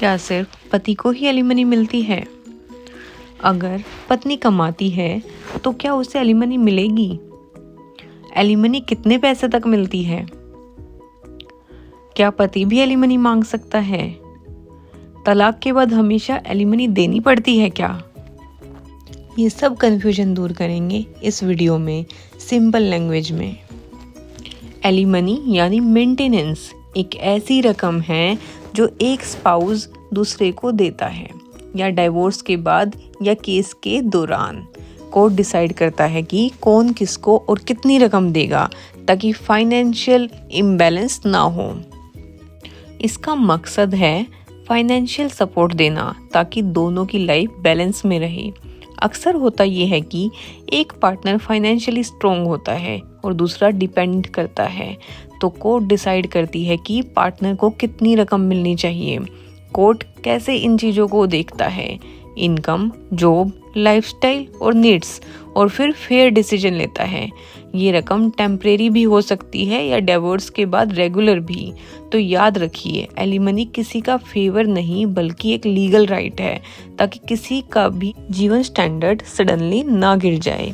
क्या सिर्फ पति को ही एलिमनी मिलती है? अगर पत्नी कमाती है तो क्या उसे एलिमनी मिलेगी? एलिमनी कितने पैसे तक मिलती है? क्या पति भी एलिमनी मांग सकता है? तलाक के बाद हमेशा एलिमनी देनी पड़ती है क्या? ये सब कन्फ्यूजन दूर करेंगे इस वीडियो में सिंपल लैंग्वेज में। एलिमनी यानी मेंटेनेंस एक ऐसी रकम है जो एक स्पाउस दूसरे को देता है या डाइवोर्स के बाद या केस के दौरान। कोर्ट डिसाइड करता है कि कौन किसको और कितनी रकम देगा ताकि फाइनेंशियल इम्बैलेंस ना हो। इसका मकसद है फाइनेंशियल सपोर्ट देना ताकि दोनों की लाइफ बैलेंस में रहे। अक्सर होता ये है कि एक पार्टनर फाइनेंशियली स्ट्रोंग होता है और दूसरा डिपेंड करता है, तो कोर्ट डिसाइड करती है कि पार्टनर को कितनी रकम मिलनी चाहिए। कोर्ट कैसे इन चीज़ों को देखता है? इनकम, जॉब, लाइफस्टाइल और नीड्स, और फिर फेयर डिसीजन लेता है। ये रकम टेम्परेरी भी हो सकती है या डिवोर्स के बाद रेगुलर भी। तो याद रखिए, एलिमनी किसी का फेवर नहीं बल्कि एक लीगल राइट है ताकि किसी का भी जीवन स्टैंडर्ड सडनली ना गिर जाए।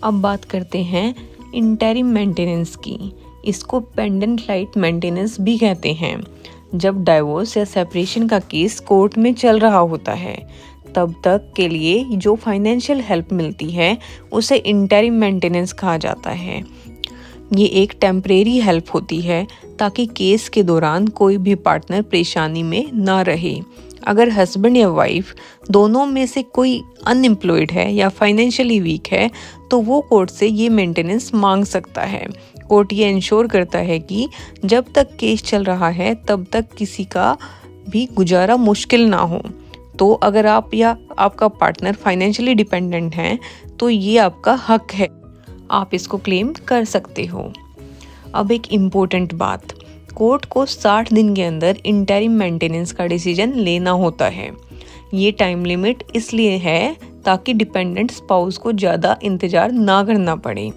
अब बात करते हैं इंटरिम मेंटेनेंस की। इसको पेंडेंट लाइट मेंटेनेंस भी कहते हैं। जब डाइवोर्स या सेपरेशन का केस कोर्ट में चल रहा होता है तब तक के लिए जो फाइनेंशियल हेल्प मिलती है उसे इंटरिम मेंटेनेंस कहा जाता है। ये एक टेम्परेरी हेल्प होती है ताकि केस के दौरान कोई भी पार्टनर परेशानी में ना रहे। अगर हस्बैंड या वाइफ दोनों में से कोई अनएम्प्लॉयड है या फाइनेंशियली वीक है तो वो कोर्ट से ये मेंटेनेंस मांग सकता है। कोर्ट ये इंश्योर करता है कि जब तक केस चल रहा है तब तक किसी का भी गुजारा मुश्किल ना हो। तो अगर आप या आपका पार्टनर फाइनेंशियली डिपेंडेंट हैं तो ये आपका हक है, आप इसको क्लेम कर सकते हो। अब एक इम्पोर्टेंट बात, कोर्ट को 60 दिन के अंदर इंटरिम मेंटेनेंस का डिसीजन लेना होता है। ये टाइम लिमिट इसलिए है ताकि डिपेंडेंट स्पाउस को ज़्यादा इंतज़ार ना करना पड़े।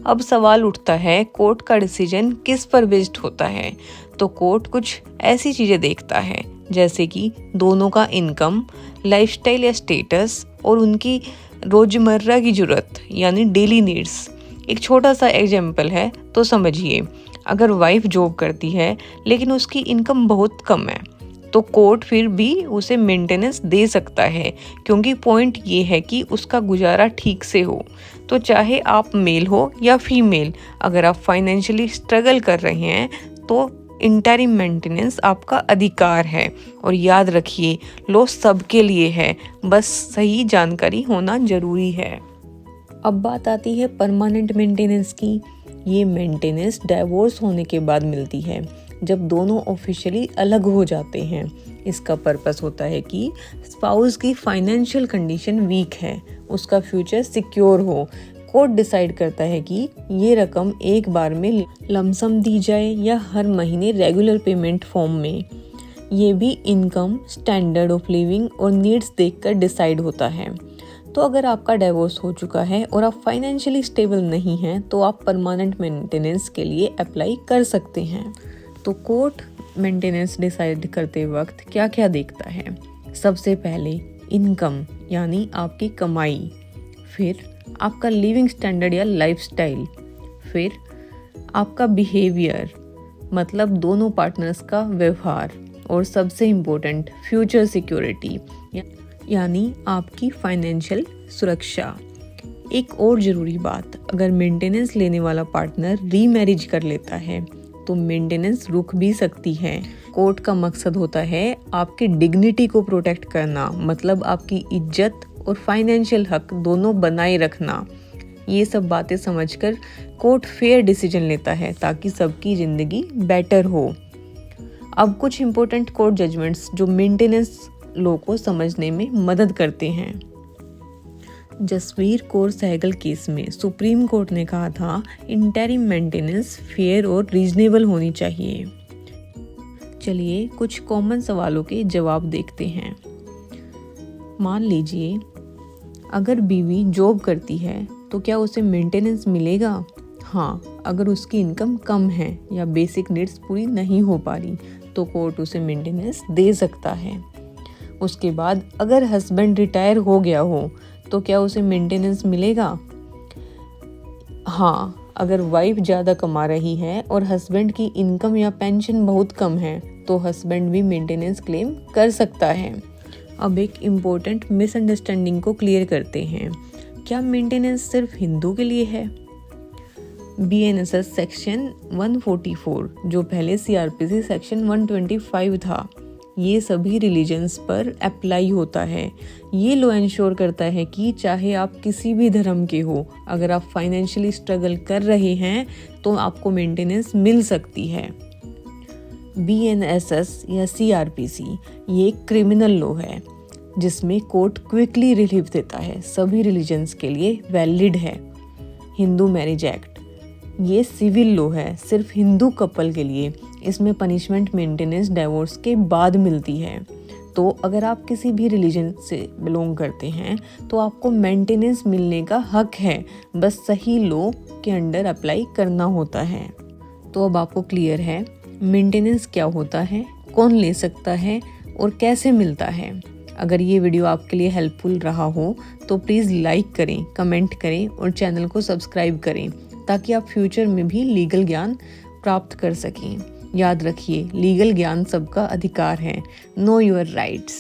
अब सवाल उठता है, कोर्ट का डिसीजन किस पर बेस्ड होता है? तो कोर्ट कुछ ऐसी चीज़ें देखता है जैसे कि दोनों का इनकम, लाइफस्टाइल या स्टेटस और उनकी रोज़मर्रा की ज़रूरत यानी डेली नीड्स। एक छोटा सा एग्जाम्पल है तो समझिए, अगर वाइफ जॉब करती है लेकिन उसकी इनकम बहुत कम है तो कोर्ट फिर भी उसे मेंटेनेंस दे सकता है, क्योंकि पॉइंट ये है कि उसका गुजारा ठीक से हो। तो चाहे आप मेल हो या फीमेल, अगर आप फाइनेंशियली स्ट्रगल कर रहे हैं तो इंटरिम मेंटेनेंस आपका अधिकार है। और याद रखिए, लॉ सबके लिए है, बस सही जानकारी होना जरूरी है। अब बात आती है परमानेंट मेंटेनेंस की। ये मेंटेनेंस डाइवोर्स होने के बाद मिलती है, जब दोनों ऑफिशियली अलग हो जाते हैं। इसका पर्पस होता है कि स्पाउस की फाइनेंशियल कंडीशन वीक है, उसका फ्यूचर सिक्योर हो। कोर्ट डिसाइड करता है कि ये रकम एक बार में लमसम दी जाए या हर महीने रेगुलर पेमेंट फॉर्म में। ये भी इनकम, स्टैंडर्ड ऑफ लिविंग और नीड्स देखकर डिसाइड होता है। तो अगर आपका डिवोर्स हो चुका है और आप फाइनेंशियली स्टेबल नहीं हैं तो आप परमानेंट मेंटेनेंस के लिए अप्लाई कर सकते हैं। तो कोर्ट मेंटेनेंस डिसाइड करते वक्त क्या क्या देखता है? सबसे पहले इनकम यानी आपकी कमाई, फिर आपका लिविंग स्टैंडर्ड या लाइफस्टाइल, फिर आपका बिहेवियर मतलब दोनों पार्टनर्स का व्यवहार, और सबसे इम्पोर्टेंट फ्यूचर सिक्योरिटी यानी आपकी फाइनेंशियल सुरक्षा। एक और ज़रूरी बात, अगर मेंटेनेंस लेने वाला पार्टनर रीमैरिज कर लेता है तो मेंटेनेंस रुक भी सकती है। कोर्ट का मकसद होता है आपकी डिग्निटी को प्रोटेक्ट करना, मतलब आपकी इज्जत और फाइनेंशियल हक दोनों बनाए रखना। ये सब बातें समझकर कोर्ट फेयर डिसीजन लेता है ताकि सबकी ज़िंदगी बेटर हो। अब कुछ इम्पोर्टेंट कोर्ट जजमेंट्स जो मेंटेनेंस लॉ को समझने में मदद करते हैं। जसवीर कौर सहगल केस में सुप्रीम कोर्ट ने कहा था इंटरिम मेंटेनेंस फेयर और रीजनेबल होनी चाहिए। चलिए कुछ कॉमन सवालों के जवाब देखते हैं। मान लीजिए, अगर बीवी जॉब करती है तो क्या उसे मेंटेनेंस मिलेगा? हाँ, अगर उसकी इनकम कम है या बेसिक नीड्स पूरी नहीं हो पा रही तो तो कोर्ट उसे मेंटेनेंस दे सकता है। उसके बाद अगर हस्बैंड रिटायर हो गया हो तो क्या उसे मेंटेनेंस मिलेगा? हाँ, अगर वाइफ ज़्यादा कमा रही है और हस्बैंड की इनकम या पेंशन बहुत कम है तो हस्बैंड भी मेंटेनेंस क्लेम कर सकता है। अब एक इम्पोर्टेंट मिसअंडरस्टैंडिंग को क्लियर करते हैं। क्या मेंटेनेंस सिर्फ हिंदू के लिए है? BNSS सेक्शन 144 जो पहले CRPC सेक्शन 125 था, ये सभी रिलीजन्स पर अप्लाई होता है। ये लॉ इंश्योर करता है कि चाहे आप किसी भी धर्म के हो, अगर आप फाइनेंशियली स्ट्रगल कर रहे हैं तो आपको मेंटेनेंस मिल सकती है। BNSS या CRPC ये एक क्रिमिनल लॉ है जिसमें कोर्ट क्विकली रिलीफ देता है, सभी रिलीजन्स के लिए वैलिड है। हिंदू मैरिज एक्ट ये सिविल लॉ है, सिर्फ हिंदू कपल के लिए। इसमें पनिशमेंट मेंटेनेंस डिवोर्स के बाद मिलती है। तो अगर आप किसी भी रिलीजन से बिलोंग करते हैं तो आपको मेंटेनेंस मिलने का हक है, बस सही लॉ के अंडर अप्लाई करना होता है। तो अब आपको क्लियर है मेंटेनेंस क्या होता है, कौन ले सकता है और कैसे मिलता है। अगर ये वीडियो आपके लिए हेल्पफुल रहा हो तो प्लीज़ लाइक करें, कमेंट करें और चैनल को सब्सक्राइब करें ताकि आप फ्यूचर में भी लीगल ज्ञान प्राप्त कर सकें। याद रखिए, लीगल ज्ञान सबका अधिकार है। Know your rights.